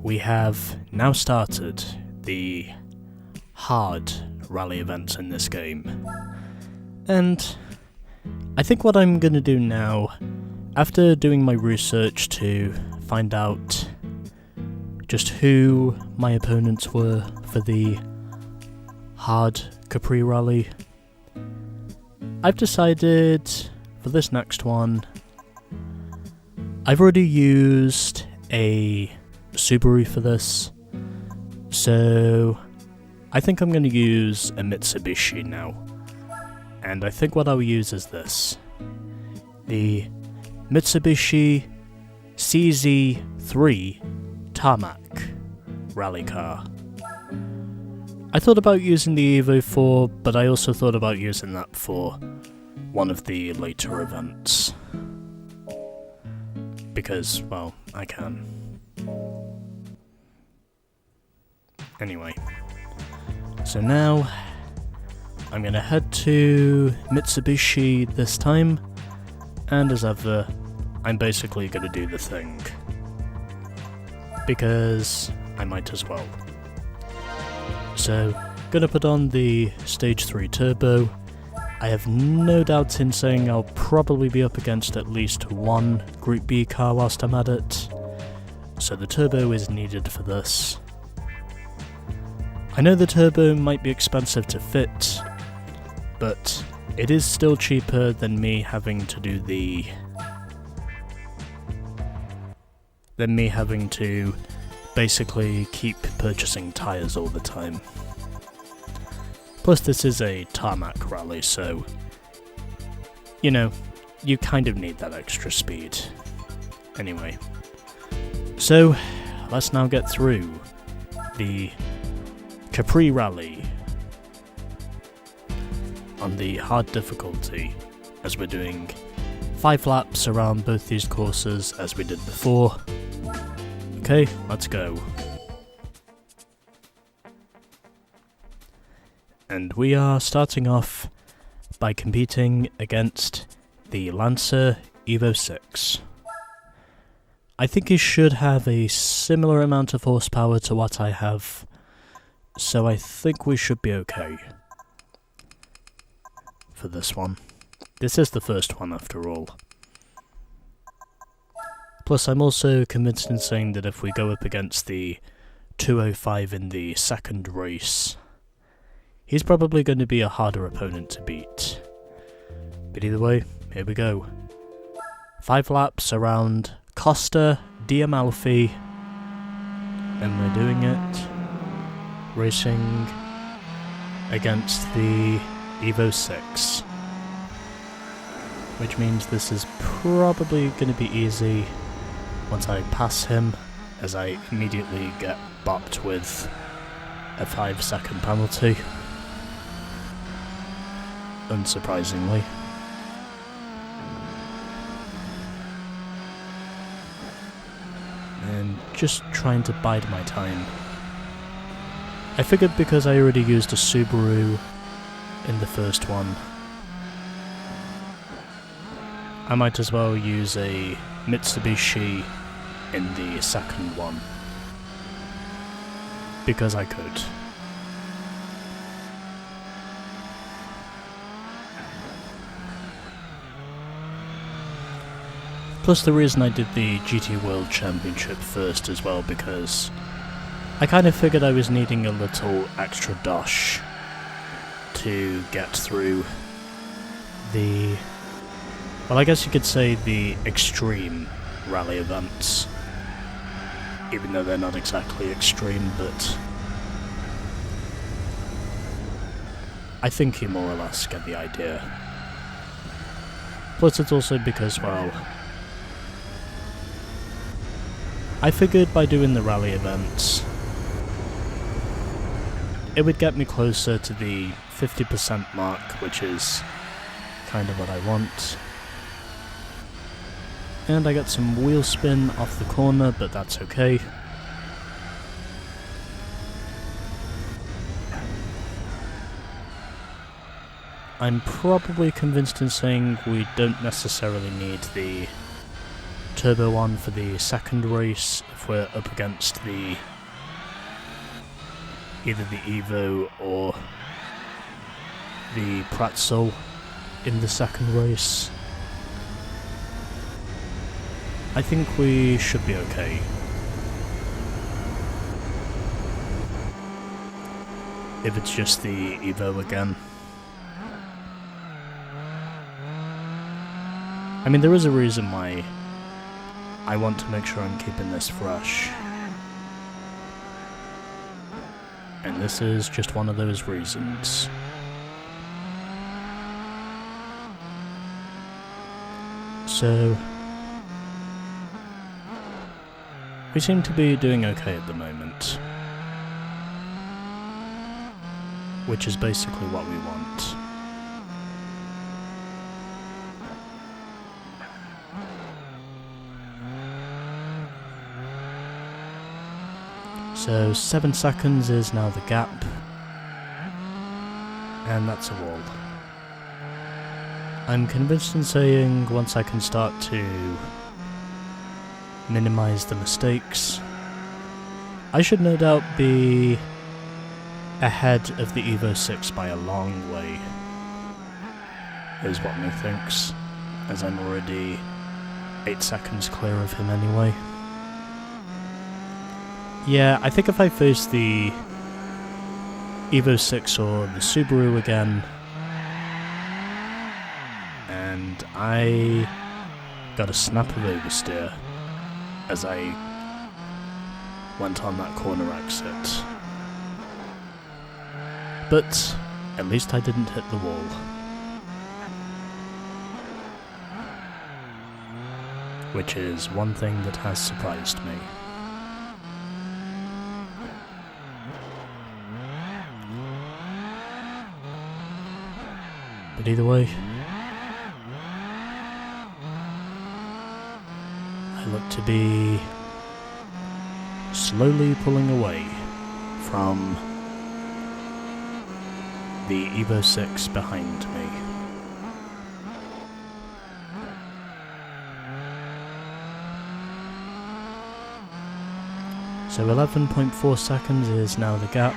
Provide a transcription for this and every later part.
We have now started the hard rally events in this game, and I think what I'm going to do now, after doing my research to find out just who my opponents were for the hard Capri rally, I've decided for this next one, I've already used a Subaru for this, so I think I'm going to use a Mitsubishi now, and I think what I'll use is this, the Mitsubishi CZ3 Tarmac rally car. I thought about using the Evo 4, but I also thought about using that for one of the later events, because, well, I can. Anyway, so now I'm going to head to Mitsubishi this time, and as ever, I'm basically going to do the thing, because I might as well. So, going to put on the Stage 3 Turbo. I have no doubt in saying I'll probably be up against at least one Group B car whilst I'm at it, so the Turbo is needed for this. I know the Turbo might be expensive to fit, but it is still cheaper than me having to do basically keep purchasing tyres all the time. Plus this is a tarmac rally, so, you know, you kind of need that extra speed. Anyway, so let's now get through the Capri rally on the hard difficulty, as we're doing 5 laps around both these courses as we did before. Okay, let's go. And we are starting off by competing against the Lancer Evo 6. I think he should have a similar amount of horsepower to what I have, so I think we should be okay for this one. This is the first one after all. Plus I'm also convinced in saying that if we go up against the 205 in the second race, he's probably going to be a harder opponent to beat. But either way, here we go. 5 laps around Costa di Amalfi, and we're doing it racing against the Evo 6. Which means this is probably going to be easy once I pass him, as I immediately get bopped with a 5-second penalty. Unsurprisingly. And just trying to bide my time. I figured because I already used a Subaru in the first one, I might as well use a Mitsubishi in the second one, because I could. Plus the reason I did the GT World Championship first as well, because I kind of figured I was needing a little extra dosh to get through the, well, I guess you could say the extreme rally events, even though they're not exactly extreme, but I think you more or less get the idea. Plus it's also because, well, I figured by doing the rally events, it would get me closer to the 50% mark, which is kind of what I want. And I got some wheel spin off the corner, but that's okay. I'm probably convinced in saying we don't necessarily need the turbo on for the second race if we're up against either the Evo or the Pretzel in the second race. I think we should be okay. If it's just the Evo again. I mean, there is a reason why I want to make sure I'm keeping this fresh. And this is just one of those reasons. So, we seem to be doing okay at the moment. Which is basically what we want. So 7 seconds is now the gap, and that's a wall. I'm convinced in saying once I can start to minimize the mistakes, I should no doubt be ahead of the Evo 6 by a long way, is what me thinks, as I'm already 8 seconds clear of him anyway. Yeah, I think if I face the Evo 6 or the Subaru again, and I got a snap of oversteer as I went on that corner exit. But at least I didn't hit the wall. Which is one thing that has surprised me. But either way, I look to be slowly pulling away from the Evo 6 behind me. So 11.4 seconds is now the gap.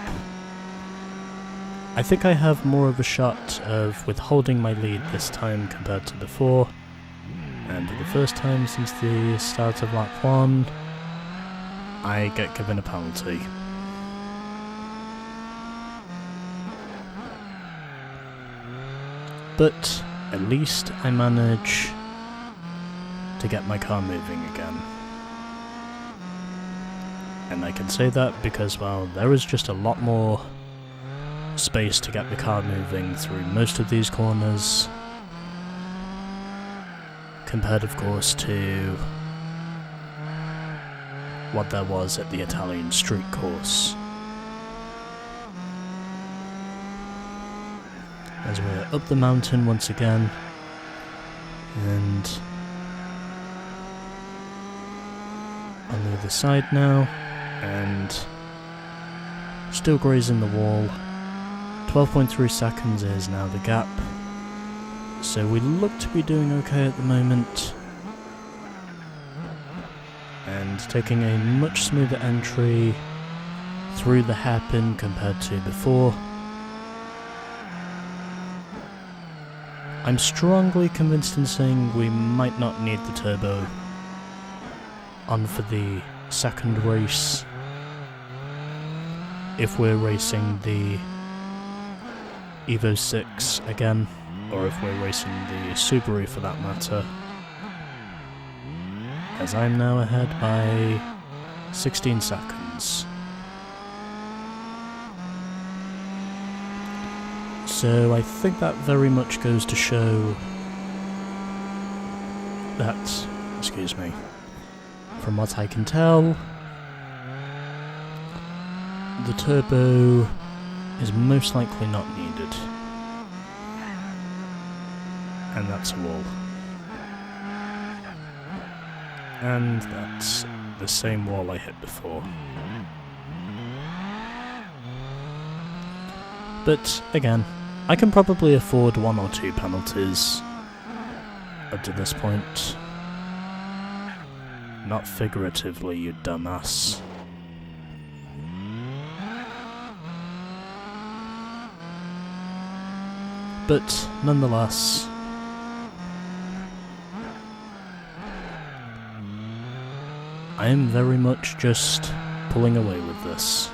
I think I have more of a shot of withholding my lead this time compared to before, and for the first time since the start of lap 1, I get given a penalty. But at least I manage to get my car moving again. And I can say that because, well, there is just a lot more space to get the car moving through most of these corners, compared of course to what there was at the Italian street course. As we're up the mountain once again, and on the other side now, and still grazing the wall. 12.3 seconds is now the gap, so we look to be doing okay at the moment, and taking a much smoother entry through the hairpin compared to before. I'm strongly convinced in saying we might not need the turbo on for the second race if we're racing the Evo 6 again, or if we're racing the Subaru for that matter, as I'm now ahead by 16 seconds. So I think that very much goes to show that, excuse me, from what I can tell, the turbo is most likely not needed. And that's a wall. And that's the same wall I hit before. But again, I can probably afford 1 or 2 penalties up to this point. not figuratively, you dumbass. But, nonetheless, I am very much just pulling away with this,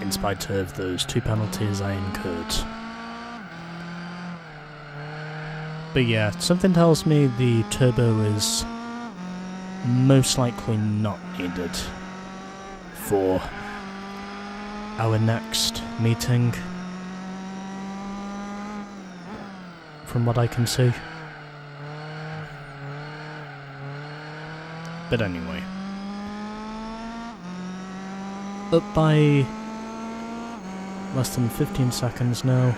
in spite of those 2 penalties I incurred. But yeah, something tells me the turbo is most likely not needed for our next meeting, from what I can see. But anyway, up by less than 15 seconds now,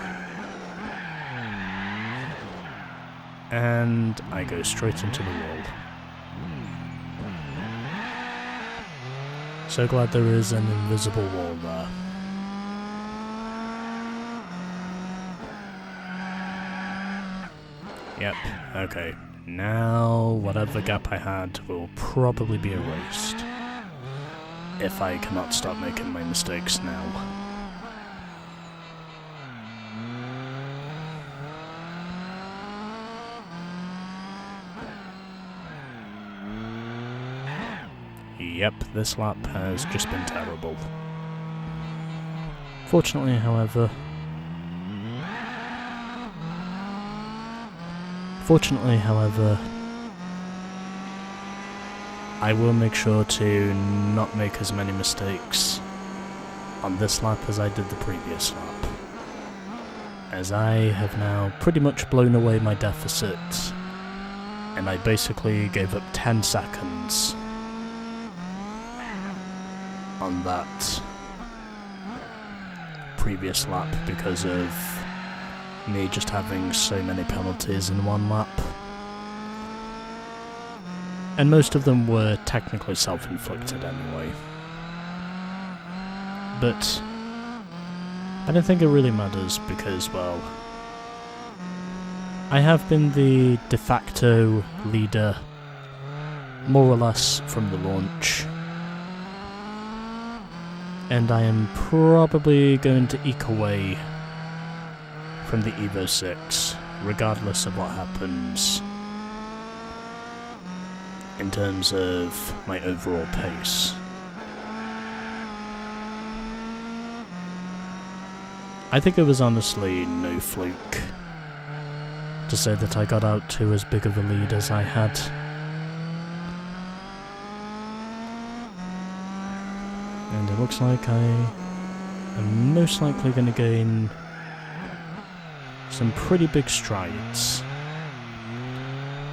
and I go straight into the wall. So glad there is an invisible wall there. Yep, okay. Now, whatever gap I had will probably be erased, if I cannot stop making my mistakes now. Yep, this lap has just been terrible. Fortunately, however, I will make sure to not make as many mistakes on this lap as I did the previous lap, as I have now pretty much blown away my deficit, and I basically gave up 10 seconds on that previous lap because of me just having so many penalties in one lap. And most of them were technically self-inflicted anyway. But I don't think it really matters because, well, I have been the de facto leader more or less from the launch. And I am probably going to eke away from the Evo 6, regardless of what happens in terms of my overall pace. I think it was honestly no fluke to say that I got out to as big of a lead as I had. And it looks like I am most likely going to gain some pretty big strides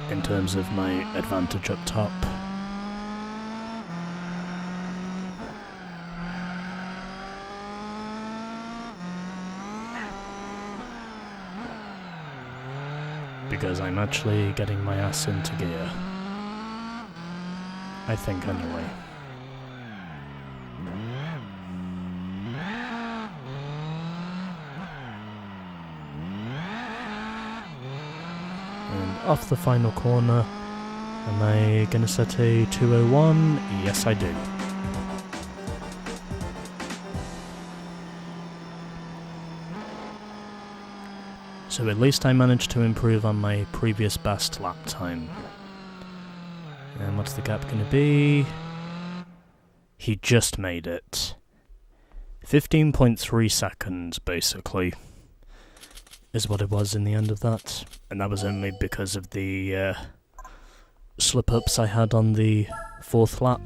in terms of my advantage up top. Because I'm actually getting my ass into gear. I think anyway. Off the final corner. Am I gonna set a 2:01? Yes, I do. So at least I managed to improve on my previous best lap time. And what's the gap gonna be? He just made it. 15.3 seconds, basically, is what it was in the end of that. And that was only because of the slip-ups I had on the 4th lap.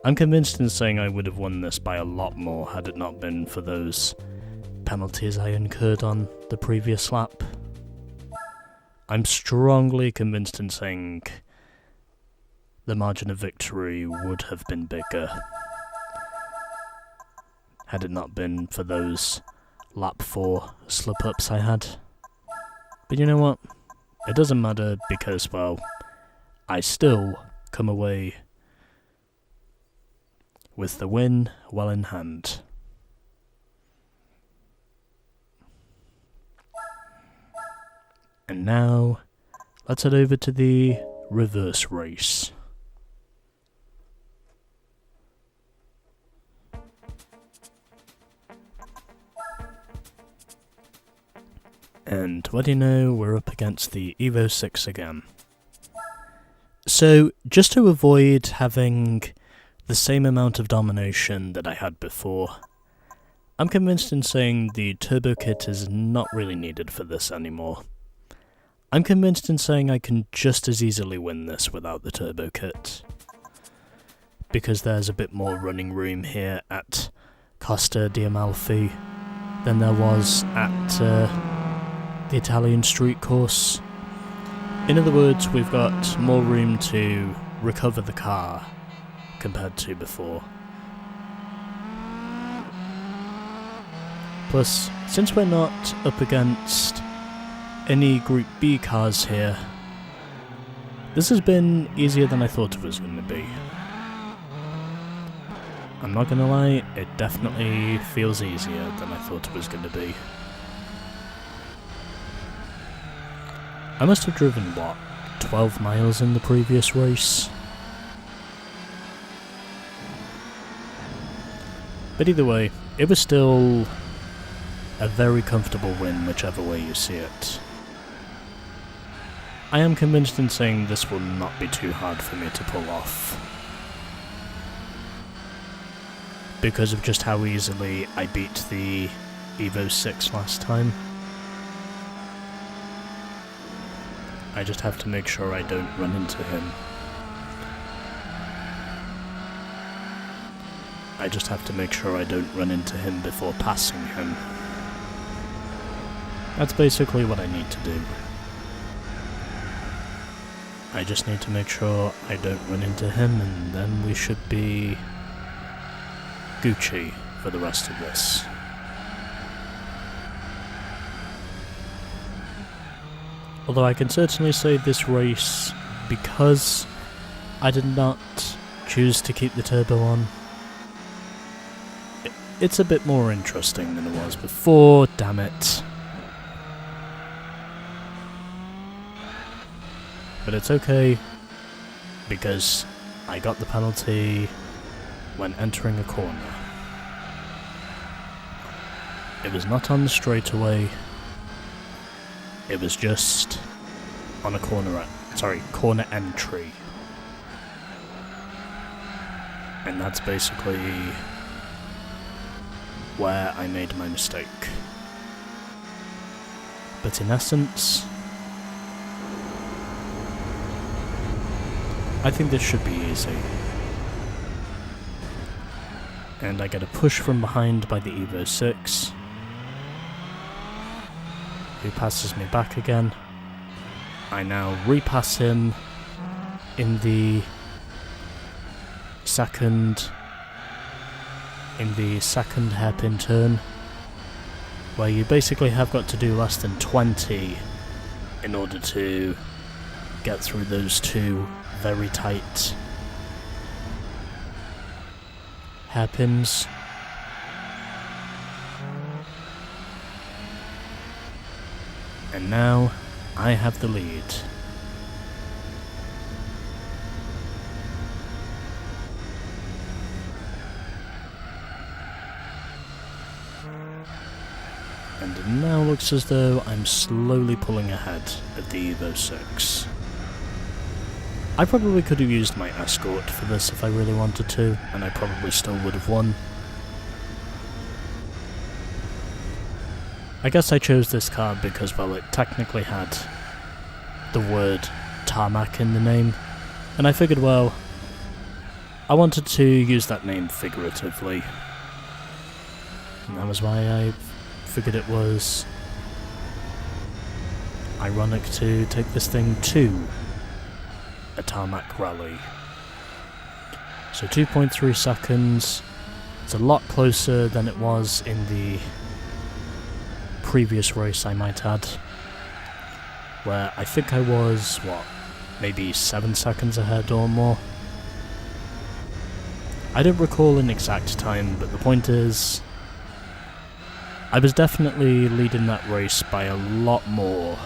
I'm convinced in saying I would have won this by a lot more had it not been for those penalties I incurred on the previous lap. I'm strongly convinced in saying the margin of victory would have been bigger had it not been for those lap 4 slip-ups I had. But you know what? It doesn't matter because, well, I still come away with the win well in hand. And now, let's head over to the reverse race. And what do you know, we're up against the Evo 6 again. So, just to avoid having the same amount of domination that I had before, I'm convinced in saying the turbo kit is not really needed for this anymore. I'm convinced in saying I can just as easily win this without the turbo kit, because there's a bit more running room here at Costa di Amalfi than there was at the Italian street course. In other words, we've got more room to recover the car compared to before. Plus, since we're not up against any Group B cars here, this has been easier than I thought it was going to be. I'm not gonna lie, it definitely feels easier than I thought it was going to be. I must have driven, what, 12 miles in the previous race? But either way, it was still a very comfortable win, whichever way you see it. I am convinced in saying this will not be too hard for me to pull off, because of just how easily I beat the Evo 6 last time. I just have to make sure I don't run into him. I just have to make sure I don't run into him before passing him. That's basically what I need to do. I just need to make sure I don't run into him, and then we should be Gucci for the rest of this. Although I can certainly say this race, because I did not choose to keep the turbo on, it's a bit more interesting than it was before, damn it. But it's okay, because I got the penalty when entering a corner. It was not on the straightaway, it was just on a corner entry. And that's basically where I made my mistake. But in essence, I think this should be easy. And I get a push from behind by the Evo 6, who passes me back again. I now repass him in the second hairpin turn, where you basically have got to do less than 20 in order to get through those two very tight hairpins. And now I have the lead. And it now looks as though I'm slowly pulling ahead of the Evo 6. I probably could have used my escort for this if I really wanted to, and I probably still would have won. I guess I chose this car because, well, it technically had the word tarmac in the name, and I figured, well, I wanted to use that name figuratively, and that was why I figured it was ironic to take this thing to a tarmac rally. So 2.3 seconds, it's a lot closer than it was in the previous race, I might add, where I think I was, maybe 7 seconds ahead or more. I don't recall an exact time, but the point is, I was definitely leading that race by a lot more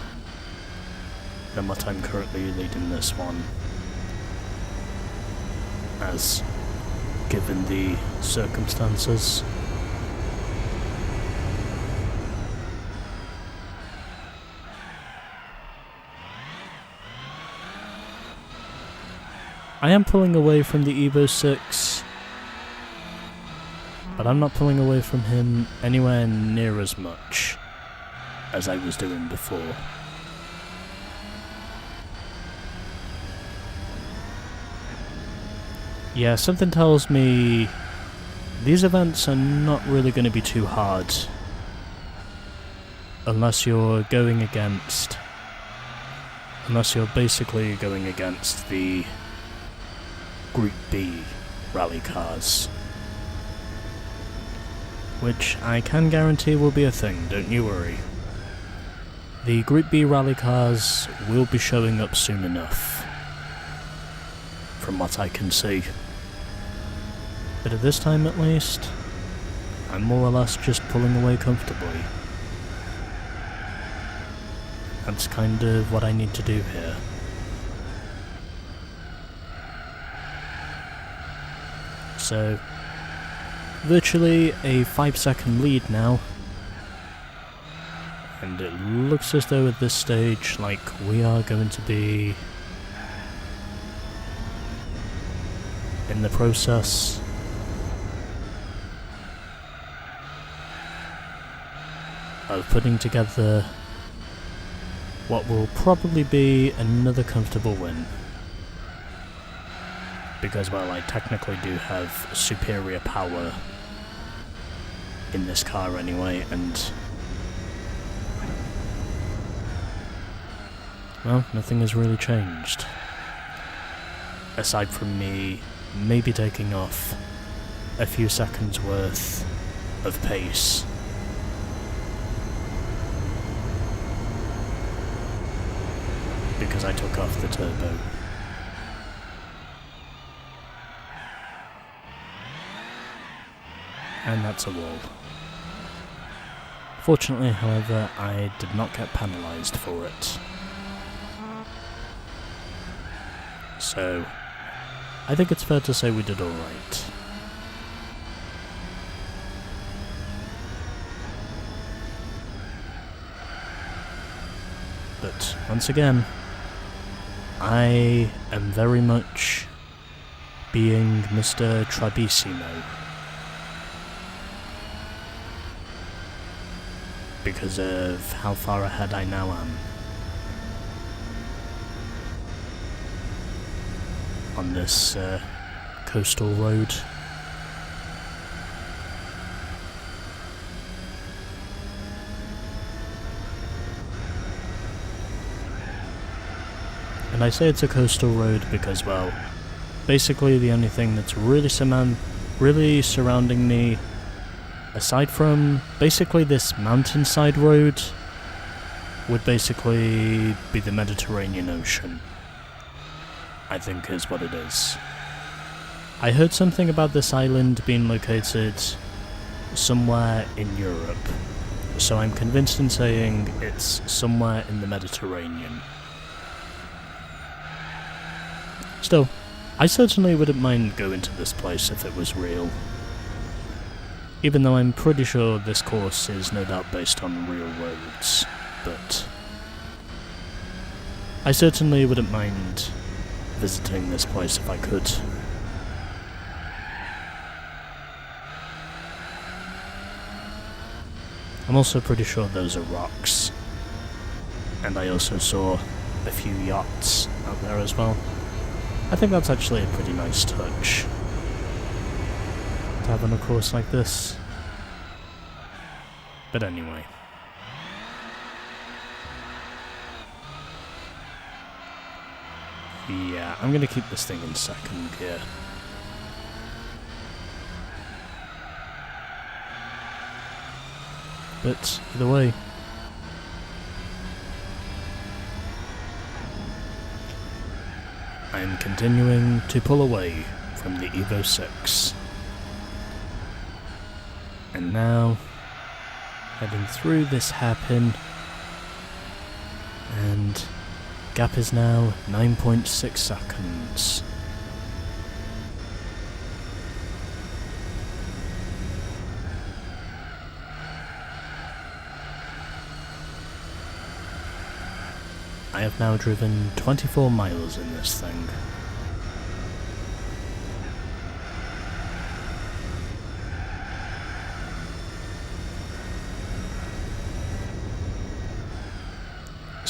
than what I'm currently leading this one, as given the circumstances. I am pulling away from the Evo 6, but I'm not pulling away from him anywhere near as much as I was doing before. Yeah, something tells me these events are not really going to be too hard unless you're basically going against the Group B rally cars. Which I can guarantee will be a thing, don't you worry. The Group B rally cars will be showing up soon enough, from what I can see. But at this time at least, I'm more or less just pulling away comfortably. That's kind of what I need to do here. So, virtually a 5-second lead now. And it looks as though at this stage, like, we are going to be in the process of putting together what will probably be another comfortable win. Because, well, I technically do have superior power in this car anyway, and well, nothing has really changed. Aside from me maybe taking off a few seconds worth of pace. Because I took off the turbo. And that's a wall. Fortunately, however, I did not get penalised for it. So, I think it's fair to say we did alright. But, once again, I am very much being Mr. Trabissimo. Because of how far ahead I now am on this coastal road. And I say it's a coastal road because, well, basically the only thing that's really surrounding me, aside from basically this mountainside road, would basically be the Mediterranean Ocean. I think is what it is. I heard something about this island being located somewhere in Europe, so I'm convinced in saying it's somewhere in the Mediterranean. Still, I certainly wouldn't mind going to this place if it was real. Even though I'm pretty sure this course is no doubt based on real roads, but I certainly wouldn't mind visiting this place if I could. I'm also pretty sure those are rocks, and I also saw a few yachts out there as well. I think that's actually a pretty nice touch to have on a course like this. But anyway. Yeah, I'm gonna keep this thing in second gear. But either way, I'm continuing to pull away from the Evo 6. And now, heading through this hairpin, and gap is now 9.6 seconds. I have now driven 24 miles in this thing.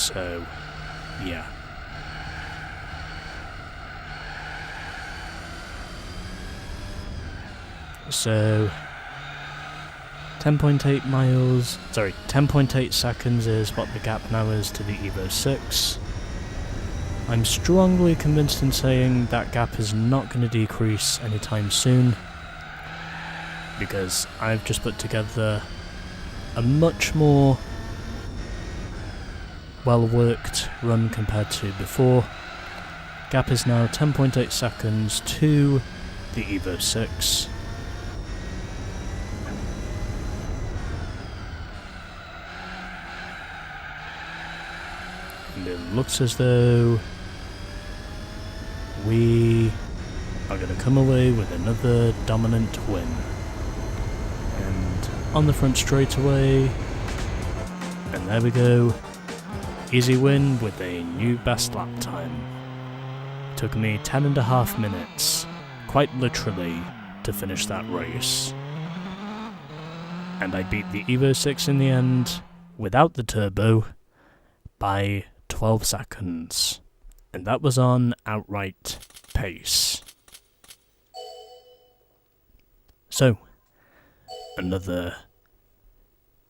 So, yeah. So, 10.8 miles, sorry, 10.8 seconds is what the gap now is to the Evo 6. I'm strongly convinced in saying that gap is not going to decrease anytime soon, because I've just put together a much more well-worked run compared to before. Gap is now 10.8 seconds to the Evo 6. And it looks as though we are going to come away with another dominant win. And on the front straightaway, and there we go, easy win with a new best lap time. Took me 10.5 minutes, quite literally, to finish that race. And I beat the Evo 6 in the end, without the turbo, by 12 seconds. And that was on outright pace. So, another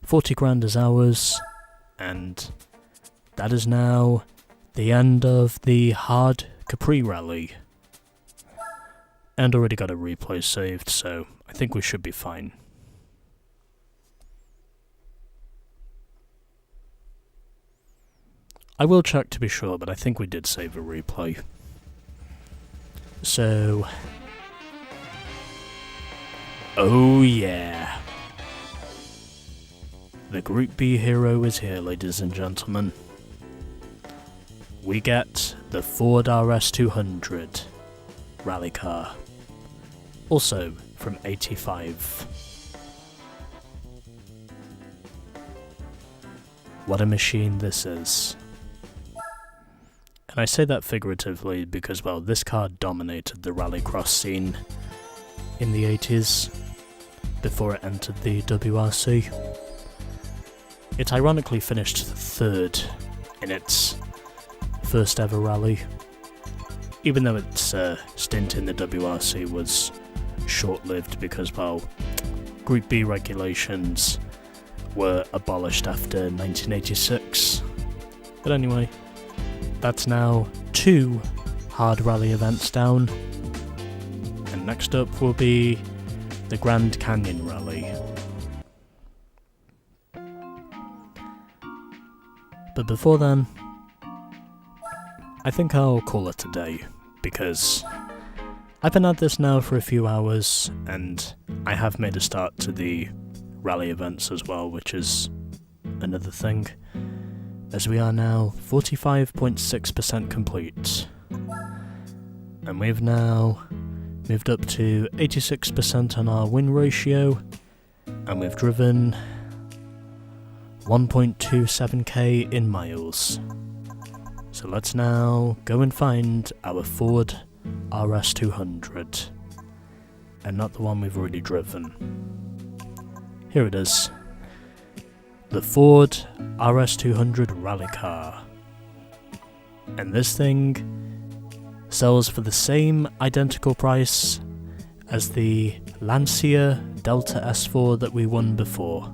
40 grand as ours, and that is now the end of the hard Capri rally. And already got a replay saved, so I think we should be fine. I will check to be sure, but I think we did save a replay. So, oh yeah. The Group B hero is here, ladies and gentlemen. We get the Ford RS200 rally car. Also from 85. What a machine this is. And I say that figuratively because, well, this car dominated the rallycross scene in the 80s, before it entered the WRC. It ironically finished third in its first ever rally, even though its stint in the WRC was short-lived because, well, Group B regulations were abolished after 1986. But anyway, that's now 2 hard rally events down, and next up will be the Grand Canyon Rally. But before then, I think I'll call it a day, because I've been at this now for a few hours, and I have made a start to the rally events as well, which is another thing, as we are now 45.6% complete. And we've now moved up to 86% on our win ratio, and we've driven 1.27k in miles. So let's now go and find our Ford RS200, and not the one we've already driven. Here it is. The Ford RS200 rally car. And this thing sells for the same identical price as the Lancia Delta S4 that we won before.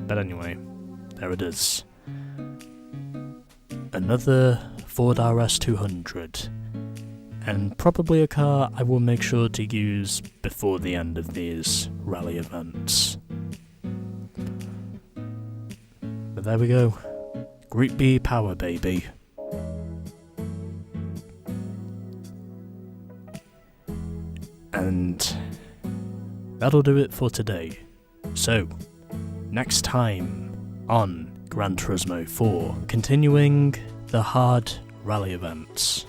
But anyway, there it is. Another Ford RS200. And probably a car I will make sure to use before the end of these rally events. But there we go. Group B power, baby. And that'll do it for today. So, next time on Gran Turismo 4, continuing the hard rally events.